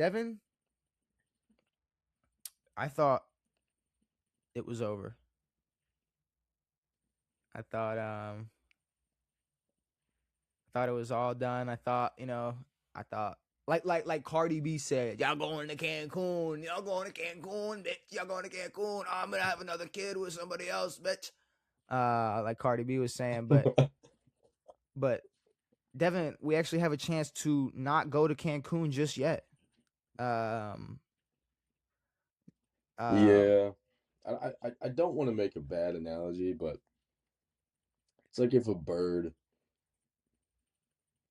Devin, I thought it was over. I thought it was all done. I thought like Cardi B said, y'all going to Cancun, bitch, y'all going to Cancun. I'm gonna have another kid with somebody else, bitch. Like Cardi B was saying, but Devin, we actually have a chance to not go to Cancun just yet. Um, um, Yeah. I don't want to make a bad analogy, but it's like if a bird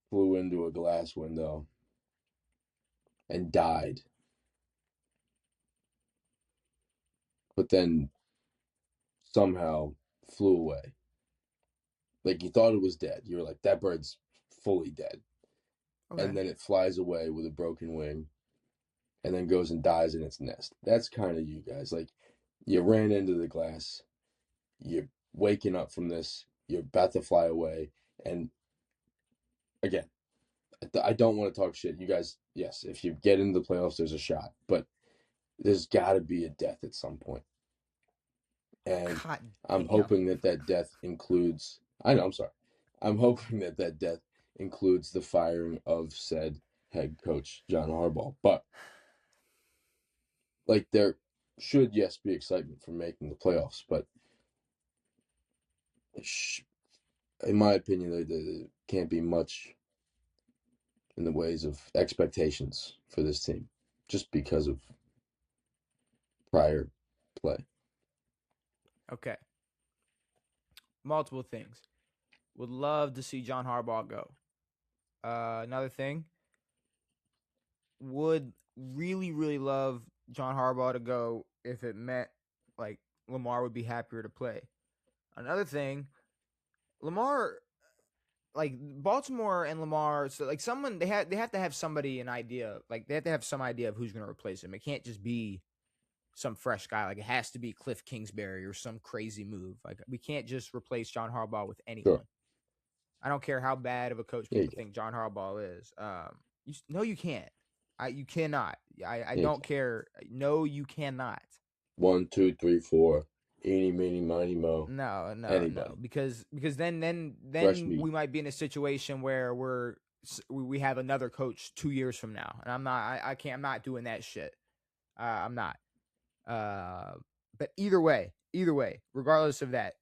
flew into a glass window and died, but then somehow flew away. Like you thought it was dead. You were like, that bird's fully dead. okay. And then it flies away with a broken wing and then goes and dies in its nest. That's kind of you guys. Like you ran into the glass, you're waking up from this, you're about to fly away. And again, I don't want to talk shit. You guys, yes, if you get into the playoffs, there's a shot, but there's got to be a death at some point. And God I'm damn. hoping that that death includes, I know, I'm sorry. I'm hoping that that death includes the firing of said head coach, John Harbaugh. But, like, there should, yes, be excitement for making the playoffs, but in my opinion, there can't be much in the ways of expectations for this team just because of prior play. Okay. Multiple things. Would love to see John Harbaugh go. Another thing, would really, really love John Harbaugh to go if it meant like Lamar would be happier to play. Another thing, Lamar, like Baltimore and Lamar, so like someone they have to have somebody an idea, like they have to have some idea of who's going to replace him. It can't just be some fresh guy. Like it has to be Cliff Kingsbury or some crazy move. Like we can't just replace John Harbaugh with Sure. anyone. I don't care how bad of a coach Yeah, you people can. think John Harbaugh is. No, you can't. You cannot. I Yeah, you don't can. care. No, you cannot. 1, 2, 3, 4. Eeny, meeny, miny, mo. No, no, no. Anybody. Because Fresh then meat. we might be in a situation where we have another coach 2 years from now, and I'm not. I can't. I'm not doing that shit. I'm not. But either way, regardless of that,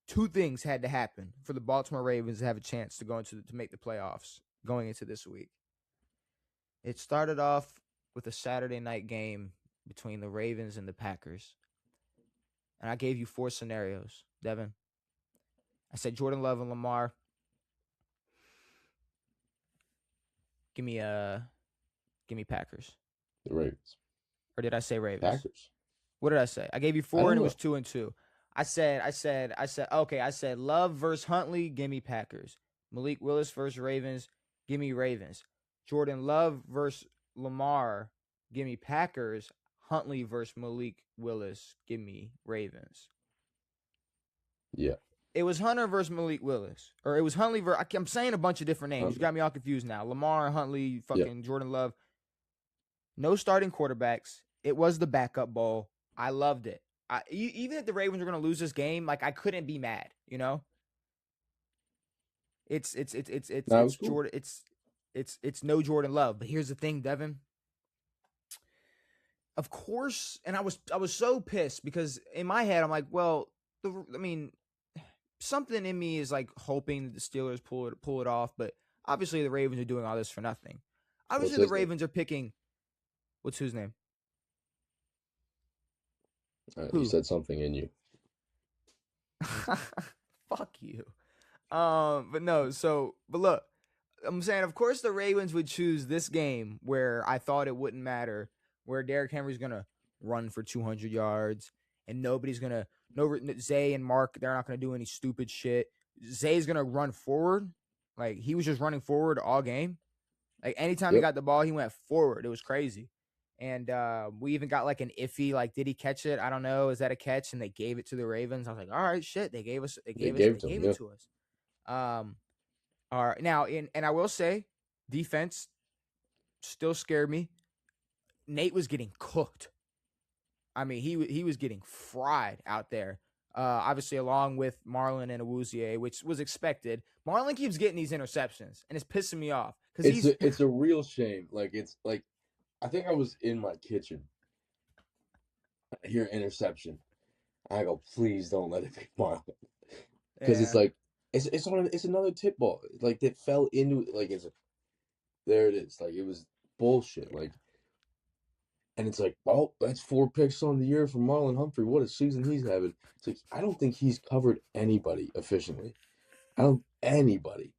two things had to happen for the Baltimore Ravens to have a chance to to make the playoffs going into this week. It started off with a Saturday night game between the Ravens and the Packers. And I gave you four scenarios, Devin. I said Jordan Love and Lamar. Give me Packers. The Ravens. Or did I say Ravens? Packers. What did I say? I gave you I four and don't it was know. 2-2. I said, okay, I said Love versus Huntley, give me Packers. Malik Willis versus Ravens, give me Ravens. Jordan Love versus Lamar, give me Packers. Huntley versus Malik Willis, give me Ravens. Yeah. It was Hunter versus Malik Willis. Or it was Huntley versus, I'm saying a bunch of different names. You Huntley. got me all confused now. Lamar, Huntley, Yeah. fucking Jordan Love. No starting quarterbacks. It was the backup bowl. I loved it. Even if the Ravens were going to lose this game, like I couldn't be mad. You know, That was it's cool. Jordan. It's no Jordan Love. But here's the thing, Devin. Of course, and I was so pissed because in my head I'm like, well, I mean, something in me is like hoping that the Steelers pull it off, but obviously the Ravens are doing all this for nothing. What's Obviously the his name? Ravens are picking. What's whose name? You Who? said something in you. Fuck you. But no, but look, I'm saying, of course, the Ravens would choose this game where I thought it wouldn't matter, where Derrick Henry's gonna run for 200 yards, and nobody's gonna, no Zay and Mark, they're not gonna do any stupid shit. Zay's gonna run forward, like he was just running forward all game. Like anytime he Yep. got the ball, he went forward. It was crazy. And we even got like an iffy, like, did he catch it? I don't know. Is that a catch? And they gave it to the Ravens. I was like, all right, shit. They gave They gave it to him. it Yeah. to us. All right. Now, and I will say, defense still scared me. Nate was getting cooked. I mean, he was getting fried out there. Obviously, along with Marlon and Awuzie, which was expected. Marlon keeps getting these interceptions, and it's pissing me off because he's It's a real shame. Like it's like I think I was in my kitchen. I hear interception. I go, please don't let it be Marlon, because it's yeah. like it's another tip ball like that fell into like there it is like it was bullshit like and it's like oh that's 4 picks on the year for Marlon Humphrey, what a season he's having. It's like I don't think he's covered anybody efficiently. I don't anybody.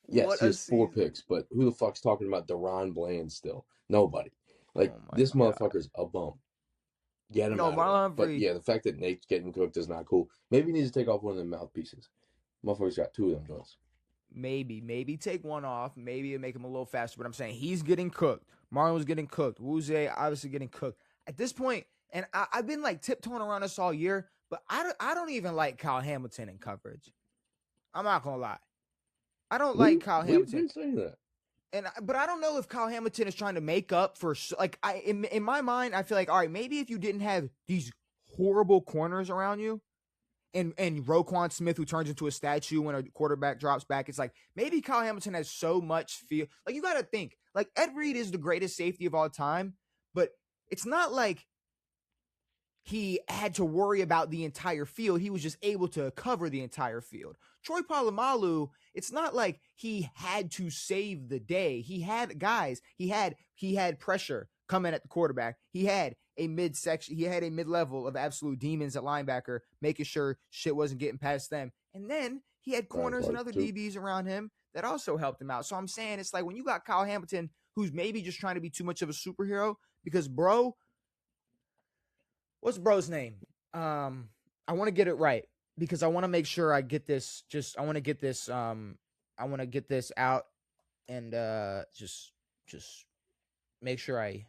Yes, What he a has four season! picks, but who the fuck's talking about Deron Bland still? Nobody. Like Oh my this god! motherfucker's a bum. Get him No, out of there. Marlon But Humphrey. yeah, the fact that Nate's getting cooked is not cool. Maybe he needs to take off one of them mouthpieces. Motherfucker's got two of them joints. Maybe take one off. Maybe it make him a little faster. But I'm saying he's getting cooked. Marlon was getting cooked. Wuze obviously getting cooked. At this point, and I've been like tiptoeing around this all year, but I don't even like Kyle Hamilton in coverage. I'm not gonna lie. I don't like Kyle We've Hamilton, been saying that. but I don't know if Kyle Hamilton is trying to make up for like in my mind. I feel like all right, maybe if you didn't have these horrible corners around you, and Roquan Smith, who turns into a statue when a quarterback drops back. It's like maybe Kyle Hamilton has so much feel. Like you got to think, like Ed Reed is the greatest safety of all time, but it's not like he had to worry about the entire field. He was just able to cover the entire field. Troy Polamalu, it's not like he had to save the day. He had guys. He had pressure coming at the quarterback. He had a midsection. He had a mid-level of absolute demons at linebacker, making sure shit wasn't getting past them. And then he had Brian corners and Clark other too. DBs around him that also helped him out. So I'm saying it's like when you got Kyle Hamilton, who's maybe just trying to be too much of a superhero, because bro, what's bro's name? I want to get it right because I want to make sure I get this. I want to get this. I want to get this out and just make sure I.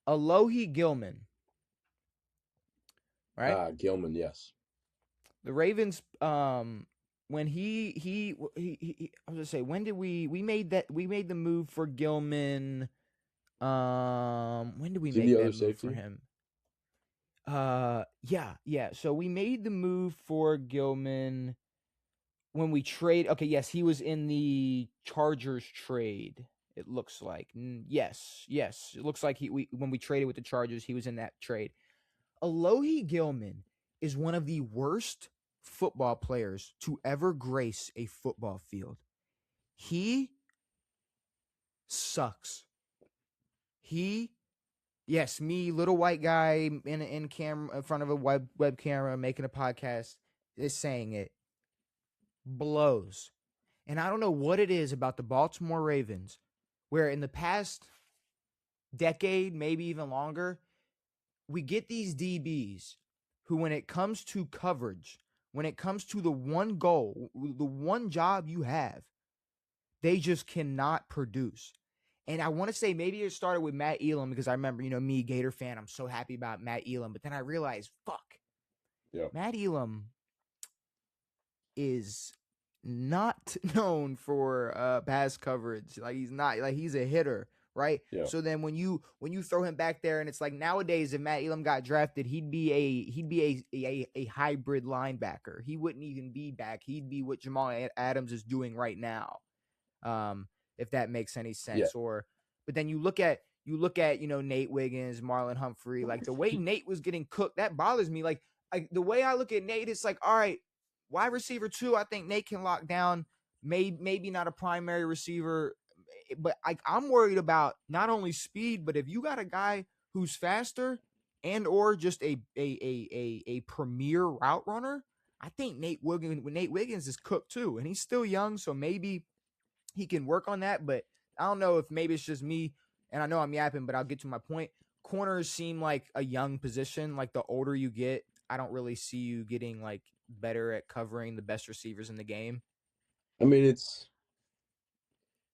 Alohi Gilman, right? Gilman, yes. The Ravens. When I was gonna say, when did we made the move for Gilman? When did we Is he make the that other move for safety? him? Yeah. So we made the move for Gilman when we trade. Okay, yes, he was in the Chargers trade. It looks like yes. It looks like we when we traded with the Chargers, he was in that trade. Alohi Gilman is one of the worst football players to ever grace a football field. He sucks. He Yes, me, little white guy in camera in front of a web camera making a podcast is saying it blows. And I don't know what it is about the Baltimore Ravens where in the past decade, maybe even longer, we get these DBs who when it comes to coverage, when it comes to the one goal, the one job you have, they just cannot produce. And I want to say maybe it started with Matt Elam because I remember, me, Gator fan, I'm so happy about Matt Elam. But then I realized, fuck, Yeah. Matt Elam is not known for pass coverage. Like he's not like he's a hitter, right? Yeah. So then when you throw him back there, and it's like nowadays, if Matt Elam got drafted, he'd be a hybrid linebacker. He wouldn't even be back. He'd be what Jamal Adams is doing right now. If that makes any Yeah. sense. But then you look at Nate Wiggins, Marlon Humphrey, like the way Nate was getting cooked, that bothers me. Like the way I look at Nate, it's like, all right, wide receiver 2, I think Nate can lock down. Maybe not a primary receiver, but I'm worried about not only speed, but if you got a guy who's faster and or just a premier route runner, I think Nate Wiggins is cooked too, and he's still young, so maybe he can work on that. But I don't know if maybe it's just me, and I know I'm yapping, but I'll get to my point. Corners seem like a young position. Like the older you get, I don't really see you getting like better at covering the best receivers in the game. I mean, it's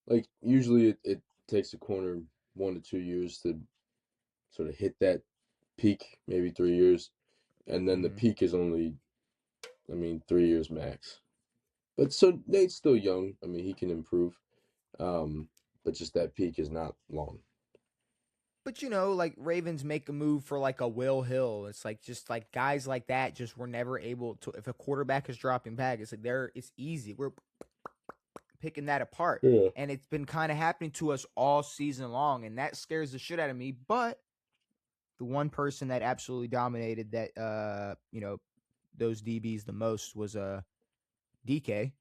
like usually it takes a corner 1 to 2 years to sort of hit that peak, maybe 3 years. And then the Mm-hmm. peak is only, I mean, 3 years max. But so Nate's still young. I mean, he can improve. Um, but just that peak is not long. But like Ravens make a move for like a Will Hill. It's like just like guys like that just were never able to. If a quarterback is dropping back, it's like it's easy. We're picking that apart, Yeah. and it's been kind of happening to us all season long, and that scares the shit out of me. But the one person that absolutely dominated that, those DBs the most was DK,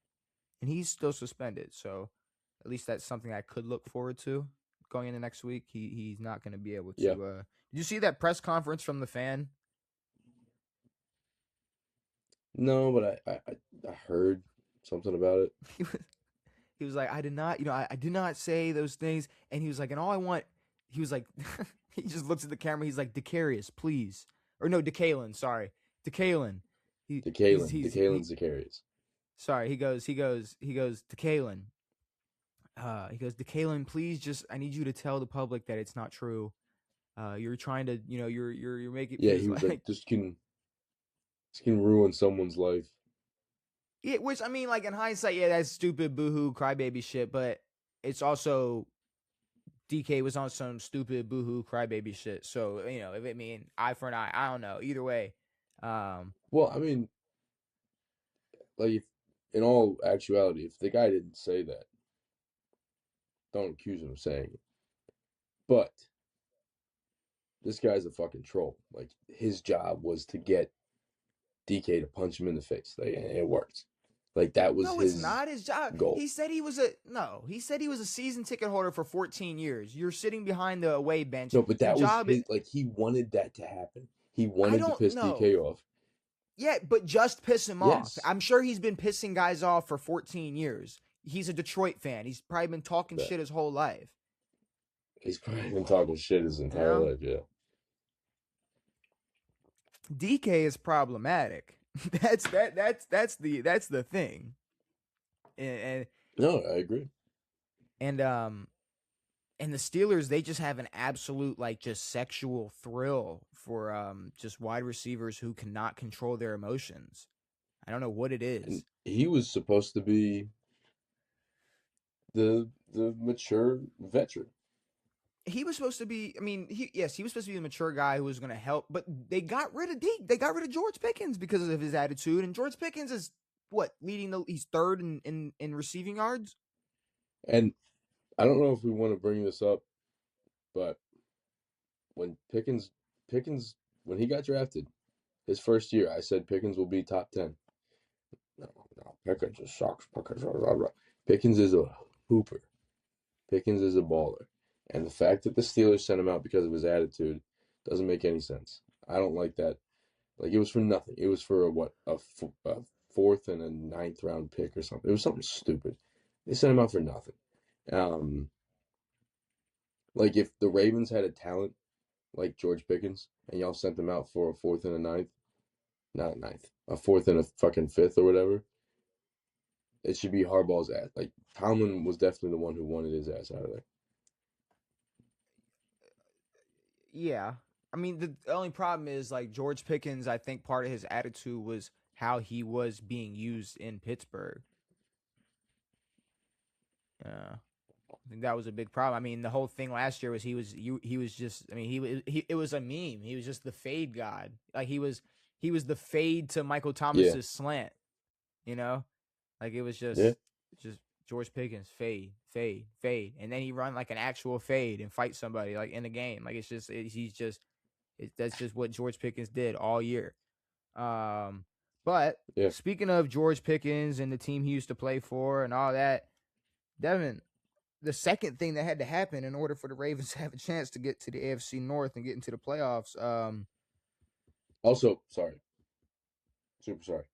and he's still suspended. So at least that's something I could look forward to going into next week. He's not going to be able to. Yeah. Did you see that press conference from the fan? No, but I heard something about it. He was like, I did not, I did not say those things. And he was like, and all I want, he was like, he just looks at the camera. He's like, Decarius, please. Or no, DeKalen, sorry. DeKalen. DeKalen's Decarius. Sorry, he goes, DeKalen. DeKalen, please I need you to tell the public that it's not true. You're trying to, you're making. Yeah, he was like, this can ruin someone's life. Yeah, which I mean, like in hindsight, yeah, that's stupid boohoo crybaby shit. But it's also DK was on some stupid boohoo crybaby shit. So if it mean eye for an eye, I don't know. Either way, well, I mean, like in all actuality, if the guy didn't say that, don't accuse him of saying it. But this guy's a fucking troll. Like his job was to get DK to punch him in the face. Like, and it worked. Like that was it's not his job. Goal. He said he was a season ticket holder for 14 years. You're sitting behind the away bench. No, but that was like he wanted that to happen. He wanted to piss DK off. Yeah, but just piss him off. I'm sure he's been pissing guys off for 14 years. He's a Detroit fan. He's probably been talking shit his whole life. He's probably been talking shit his entire life, yeah. DK is problematic. That's the thing. And no, I agree. And the Steelers, they just have an absolute like just sexual thrill for just wide receivers who cannot control their emotions. I don't know what it is. And he was supposed to be the mature veteran. He was supposed to be. I mean, he was supposed to be the mature guy who was going to help. But they got rid of They got rid of George Pickens because of his attitude. And George Pickens is he's third in receiving yards. And I don't know if we want to bring this up, but when Pickens when he got drafted, his first year, I said Pickens will be top 10. No, Pickens just sucks. Pickens is a hooper. Pickens is a baller. And the fact that the Steelers sent him out because of his attitude doesn't make any sense. I don't like that. Like, it was for nothing. It was for a fourth and a ninth round pick or something. It was something stupid. They sent him out for nothing. Like, if the Ravens had a talent like George Pickens and y'all sent them out for a fourth and a ninth, not a ninth, a fourth and a fucking fifth or whatever, it should be Harbaugh's ass. Like, Tomlin was definitely the one who wanted his ass out of there. Yeah. I mean, the only problem is, like, George Pickens, I think part of his attitude was how he was being used in Pittsburgh. I think that was a big problem. I mean, the whole thing last year was he was just, I mean, it was a meme. He was just the fade god. Like, he was the fade to Michael Thomas's slant, Like, it was just George Pickens, fade. And then he run like an actual fade and fight somebody like in the game. Like, that's just what George Pickens did all year. But speaking of George Pickens and the team he used to play for and all that, Devan, the second thing that had to happen in order for the Ravens to have a chance to get to the AFC North and get into the playoffs. Also, sorry. Super sorry.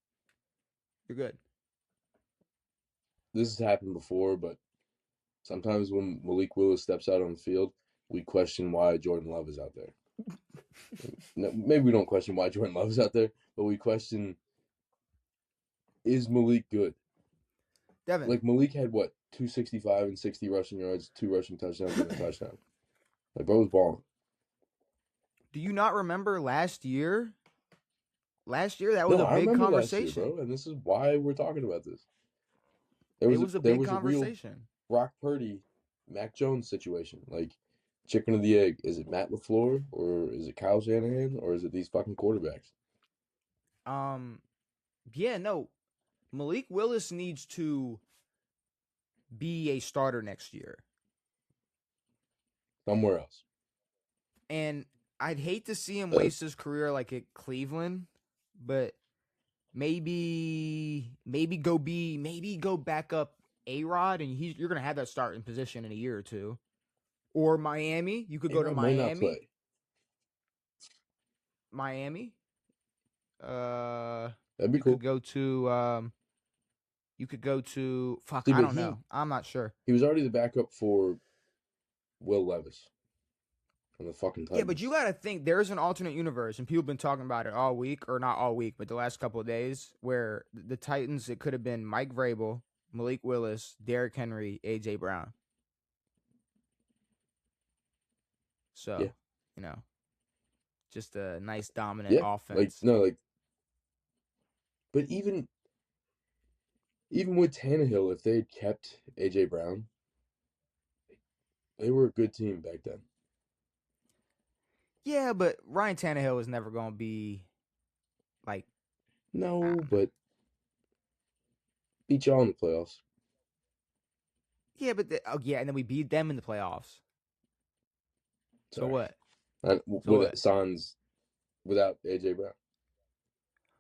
You're good. This has happened before, but sometimes when Malik Willis steps out on the field, we question why Jordan Love is out there. No, maybe we don't question why Jordan Love is out there, but we question, is Malik good? Devan. Like, Malik had, 265 and 60 rushing yards, 2 rushing touchdowns, and a touchdown. Like, bro was balling. Do you not remember last year? Last year, that was a big conversation. Last year, bro, and this is why we're talking about this. It was a big conversation. Brock Purdy, Mac Jones situation. Like, chicken or the egg? Is it Matt LaFleur or is it Kyle Shanahan or is it these fucking quarterbacks? Um, yeah, no. Malik Willis needs to be a starter next year. Somewhere else. And I'd hate to see him Uh, waste his career like at Cleveland, but maybe go back up A-Rod, and you're gonna have that starting position in a year or two. Or Miami, you could go to A-Rod might not Miami. play. Miami. Uh, That'd be you could cool. go to fuck. See, I but don't know. I'm not sure. he was already the backup for Will Levis on the fucking Yeah, but you Titans. got to think there's an alternate universe, and people have been talking about it all week, or not all week, but the last couple of days, where the Titans, it could have been Mike Vrabel, Malik Willis, Derrick Henry, AJ Brown. Yeah. So, you know, just a nice dominant Yeah. Like offense. no, like but even with Tannehill, if they had kept AJ Brown, they were a good team back then. Yeah, but Ryan Tannehill was never going to be like, No, but beat y'all in the playoffs. yeah, but and then we beat them in the playoffs. So Sorry. what? So With what? Sans without AJ Brown.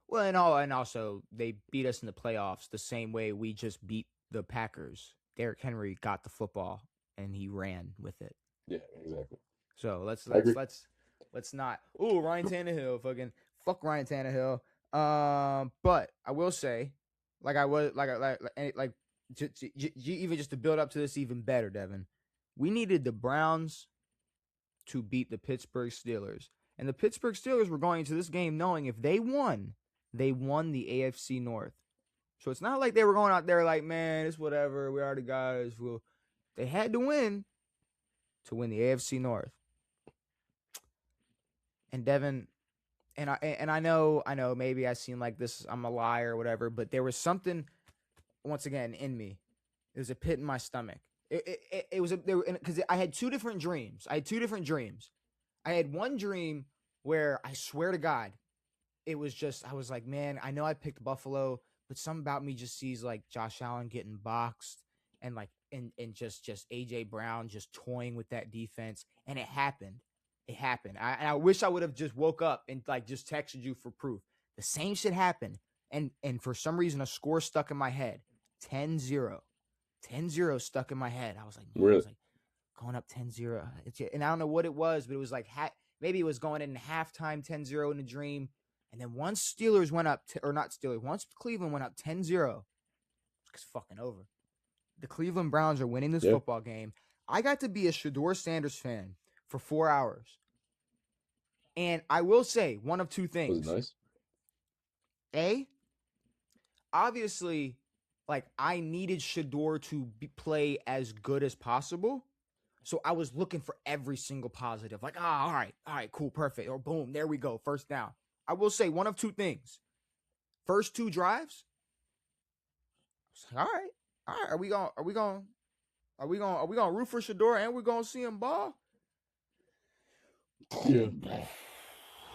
Well, and also they beat us in the playoffs the same way we just beat the Packers. Derrick Henry got the football and he ran with it. Yeah, exactly. So let's I agree. let's not. Ooh, Ryan Tannehill, fucking fuck Ryan Tannehill. But I will say, like I was like even just to build up to this even better, Devin. We needed the Browns to beat the Pittsburgh Steelers, and the Pittsburgh Steelers were going into this game knowing if they won the AFC North. So it's not like they were going out there like, man, it's whatever. We already got it. They had to win the AFC North. And Devin, I know maybe I seem like this I'm a liar or whatever, but there was something once again in me. It was a pit in my stomach. It was because I had two different dreams. I had one dream where I swear to God, it was just I was like, man, I know I picked Buffalo, but something about me just sees like Josh Allen getting boxed and like and just AJ Brown just toying with that defense, and it happened. It happened. I wish I would have just woke up and like just texted you for proof. The same shit happened, and for some reason a score stuck in my head. 10-0. 10-0 stuck in my head. I was like, man, I Really? was like going up 10-0. And I don't know what it was, but it was like maybe it was going in halftime 10-0 in a dream. And then once Steelers went up, or not Steelers, once Cleveland went up 10-0, it's fucking over. The Cleveland Browns are winning this Yeah. football game. I got to be a Shador Sanders fan for 4 hours. And I will say one of two things. Was it nice? A, obviously, like I needed Shador to play as good as possible. So I was looking for every single positive. Like, all right, cool, perfect. Or boom, there we go, first down. I will say one of two things. First two drives, all right. Are we going to root for Shador and we're going to see him ball? Yeah.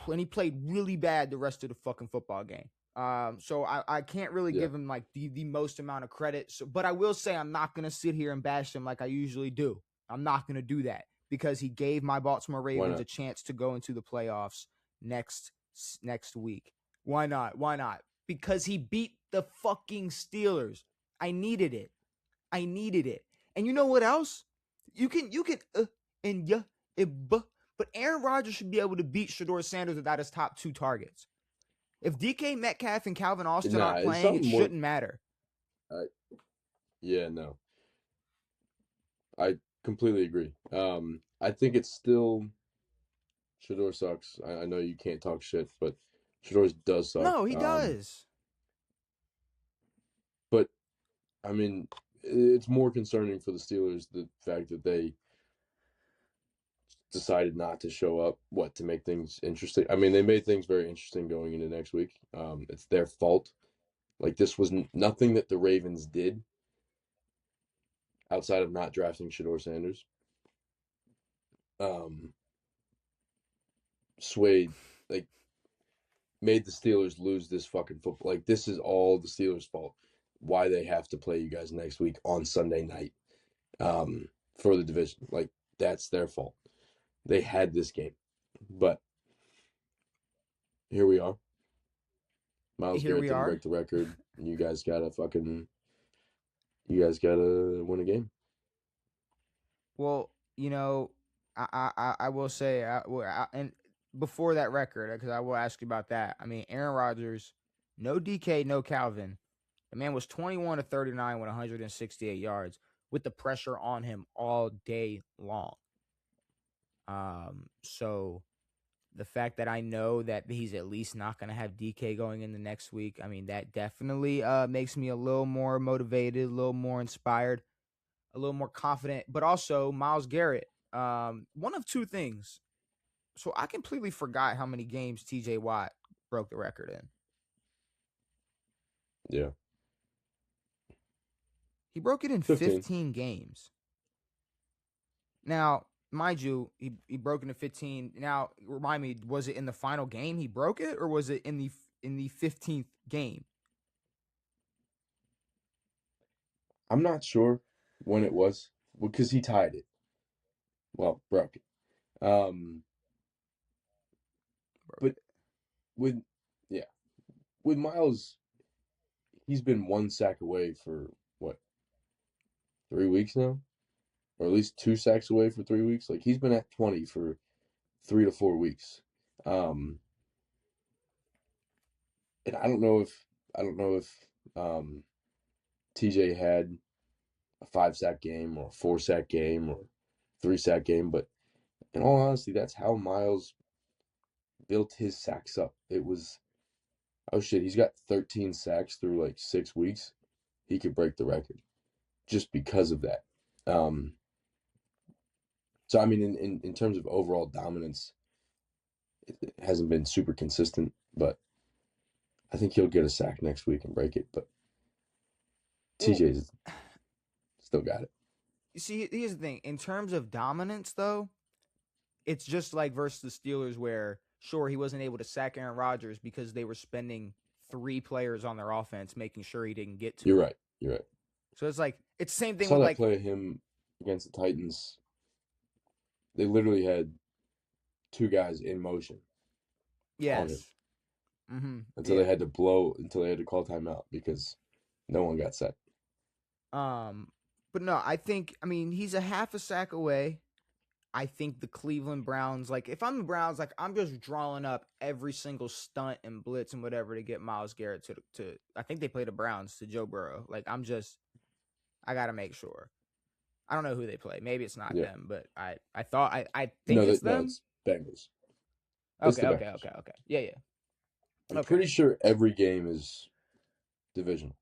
And he played really bad the rest of the fucking football game. So I can't really give him like the most amount of credit. So, but I will say I'm not gonna sit here and bash him like I usually do. I'm not gonna do that because he gave my Baltimore Ravens a chance to go into the playoffs next week. Why not? Because he beat the fucking Steelers. I needed it. And you know what else? You can but Aaron Rodgers should be able to beat Shador Sanders without his top two targets. If DK Metcalf and Calvin Austin aren't playing, it shouldn't matter. Yeah, no. I completely agree. I think it's still Shador sucks. I know you can't talk shit, but Shador does suck. No, he does. But I mean, it's more concerning for the Steelers the fact that they decided not to show up. To make things interesting? I mean, they made things very interesting going into next week. It's their fault. Like this was nothing that the Ravens did outside of not drafting Shador Sanders. um swayed, like made the Steelers lose this fucking football. Like this is all the Steelers' fault. Why they have to play you guys next week on Sunday night for the division. Like that's their fault. They had this game. But here we are. Miles Here Garrett we didn't are. break the record. You guys gotta win a game. Well, I will say, and before that record, because I will ask you about that. I mean, Aaron Rodgers, no DK, no Calvin. The man was 21 to 39 with 168 yards with the pressure on him all day long. So the fact that I know that he's at least not going to have DK going in the next week, I mean, that definitely makes me a little more motivated, a little more inspired, a little more confident. But also, Myles Garrett, one of two things. So I completely forgot how many games TJ Watt broke the record in. Yeah. He broke it in 15. 15 games. Now, mind you, he broke into 15. Now, remind me, was it in the final game he broke it, or was it in the 15th game? I'm not sure when it was because he tied it. Well, broke it. But with yeah, with Miles, he's been one sack away for what, 3 weeks now, or at least 2 sacks away for 3 weeks. Like he's been at 20 for 3 to 4 weeks. Um, and I don't know if TJ had a 5 sack game or a 4 sack game or 3 sack game, but in all honesty, that's how Miles built his sacks up. It was, oh shit, he's got 13 sacks through like 6 weeks. He could break the record just because of that. So I mean, in terms of overall dominance, it hasn't been super consistent, but I think he'll get a sack next week and break it. But Well, TJ's still got it. you see, here's the thing. In terms of dominance, though, it's just like versus the Steelers, where sure he wasn't able to sack Aaron Rodgers because they were spending 3 players on their offense, making sure he didn't get to You're him. right. You're right. So it's like it's the same I thing saw with that like play of him against the Titans. They literally had 2 guys in motion on him yes, until yeah. they had to call timeout because no one got set. But no, I mean he's a half a sack away. I think the Cleveland Browns, like if I'm the Browns, like I'm just drawing up every single stunt and blitz and whatever to get Myles Garrett to I think they play the Browns to Joe Burrow. Like I gotta make sure. I don't know who they play. Maybe it's not Yeah. them, but I think No, it's no, them. it's Bengals. It's Okay, the okay, Bengals. okay, okay. Yeah, yeah. I'm Okay. pretty sure every game is divisional.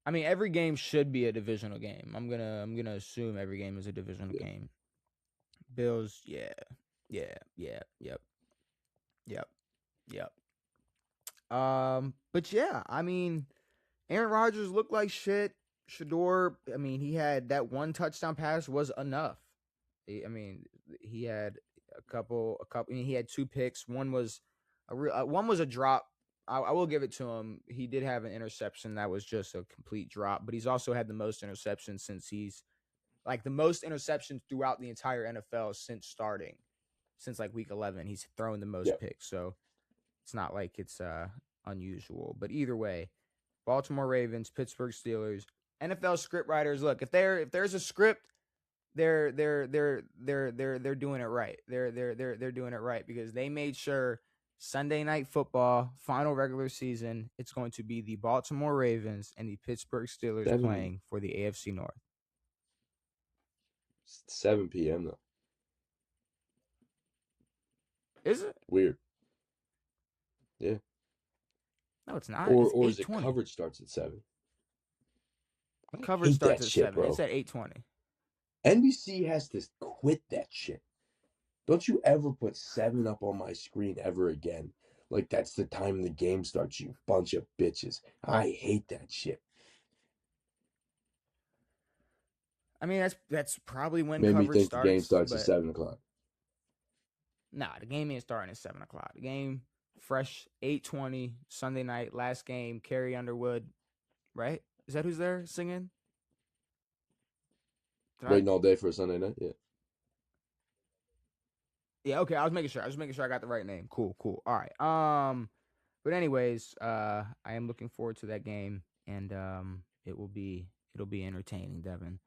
I mean, every game should be a divisional game. I'm gonna assume every game is a divisional Yeah. game. Bills, yeah, yeah, yeah, yep, yep, yep. But yeah, I mean, Aaron Rodgers looked like shit. Shador, I mean, he had that one touchdown pass was enough. I mean, he had a couple. I mean, he had 2 picks. One was a drop. I will give it to him. He did have an interception that was just a complete drop, but he's also had the most interceptions since he's like the most interceptions throughout the entire NFL since starting, since like week 11. He's thrown the Yeah. most picks, so it's not like it's unusual. But either way, Baltimore Ravens, Pittsburgh Steelers, NFL script writers. Look, if there's a script, they're doing it right. They're doing it right because they made sure Sunday Night Football, final regular season, it's going to be the Baltimore Ravens and the Pittsburgh Steelers 7 playing for the AFC North. 7 p.m. though. Is it? Weird. Yeah. No, it's not. Or It's or is it 8:20. coverage starts at 7? I Coverage hate starts that at shit, 7. bro. It's at 8:20. NBC has to quit that shit. Don't you ever put 7 up on my screen ever again. Like that's the time the game starts, you bunch of bitches. I hate that shit. I mean, that's probably when Made me coverage think the game starts, starts at but 7 o'clock. nah, the game ain't starting at 7 o'clock. The game fresh 8:20 Sunday night, last game. Carrie Underwood, right? Is that who's there singing? Did I? Waiting all day for a Sunday night. Yeah. Yeah, okay. I was making sure. I was making sure I got the right name. Cool, cool. All right. But anyways, I am looking forward to that game, and it'll be entertaining, Devin.